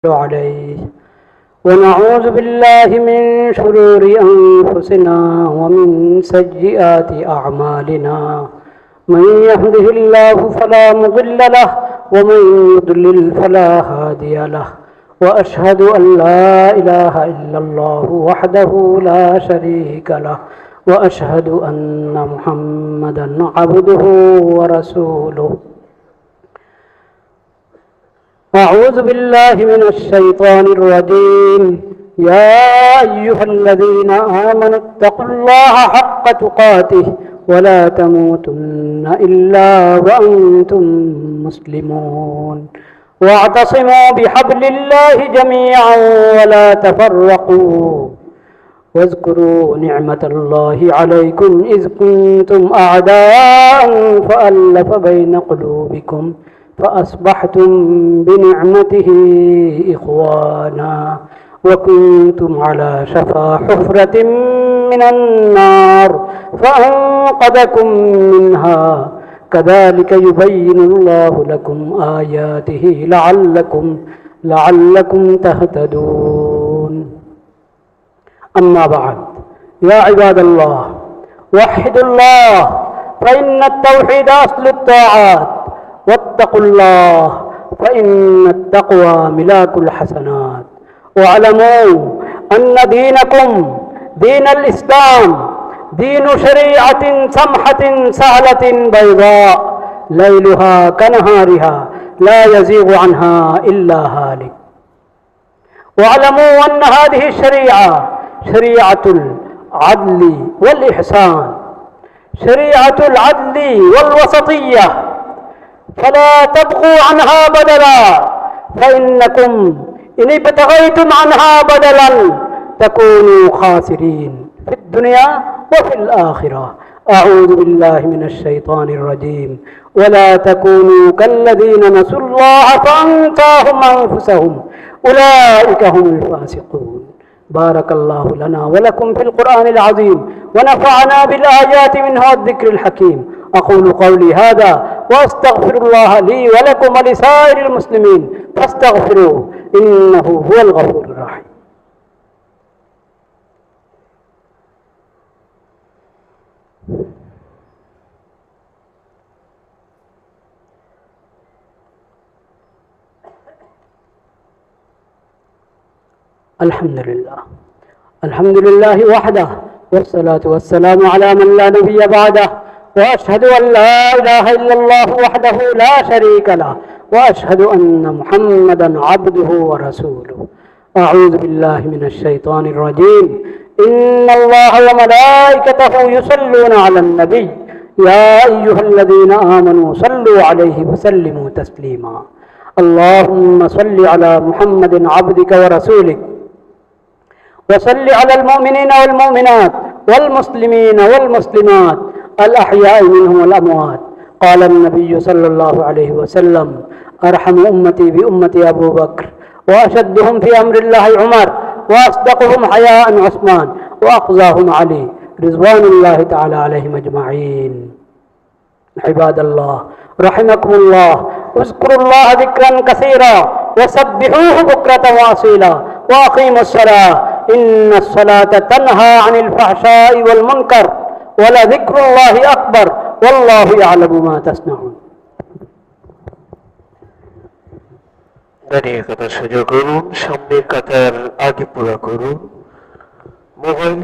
عليه ونعوذ بالله من شرور أنفسنا ومن سيئات أعمالنا من يهده الله فلا مضل له ومن يضلل فلا هادي له وأشهد أن لا إله إلا الله وحده لا شريك له وأشهد أن محمدا عبده ورسوله. أعوذ بالله من الشيطان الرجيم. يا أيها الذين آمنوا اتقوا الله حق تقاته ولا تموتن إلا وأنتم مسلمون واعتصموا بحبل الله جميعا ولا تفرقوا واذكروا نعمة الله عليكم إذ كنتم أعداء فألف بين قلوبكم فأصبحتم بنعمته إخوانا وكنتم على شفا حفرة من النار فأنقذكم منها كذلك يبين الله لكم آياته لعلكم تهتدون. أما بعد، يا عباد الله، وحدوا الله فإن التوحيد أصل الطاعات، واتقوا الله فإن التقوى ملاك الحسنات. واعلموا أن دينكم دين الإسلام دين شريعة سمحة سهلة بيضاء ليلها كنهارها لا يزيغ عنها إلا هالك. واعلموا أن هذه الشريعة شريعة العدل والإحسان، شريعة العدل والوسطية، فلا تبغوا عنها بدلا، فإنكم إن ابتغيتم عنها بدلا تكونوا خاسرين في الدنيا وفي الآخرة. أعوذ بالله من الشيطان الرجيم. ولا تكونوا كالذين نسوا الله فأنساهم أنفسهم أولئك هم الفاسقون. بارك الله لنا ولكم في القرآن العظيم ونفعنا بالآيات منه والذكر الحكيم. أقول قولي هذا وأستغفر الله لي ولكم ولسائر المسلمين فاستغفروه إنه هو الغفور الرحيم. الحمد لله وحده والصلاة والسلام على من لا نبي بعده وأشهد أن لا إله إلا الله وحده لا شريك له وأشهد أن محمدا عبده ورسوله. أعوذ بالله من الشيطان الرجيم. إن الله وملائكته يصلون على النبي يا أيها الذين آمنوا صلوا عليه وسلموا تسليما. اللهم صل على محمد عبدك ورسولك وصل على المؤمنين والمؤمنات والمسلمين والمسلمات الأحياء منهم والأموات. قال النبي صلى الله عليه وسلم: أرحم أمتي بأمتي أبو بكر، وأشدهم في أمر الله عمر، وأصدقهم حياء عثمان، وأقضاهم علي رضوان الله تعالى عليهم أجمعين. عباد الله رحمكم الله، اذكروا الله ذكرا كثيرا وسبحوه بكرة وأصيلا وأقيموا الصلاة إن الصلاة تنهى عن الفحشاء والمنكر ولذكر الله أكبر والله يعلم ما تصنعون. দাঁড়িয়ে কথা সোজা করুন, সামনের কাতার আগে পুরা করুন। মোবাইল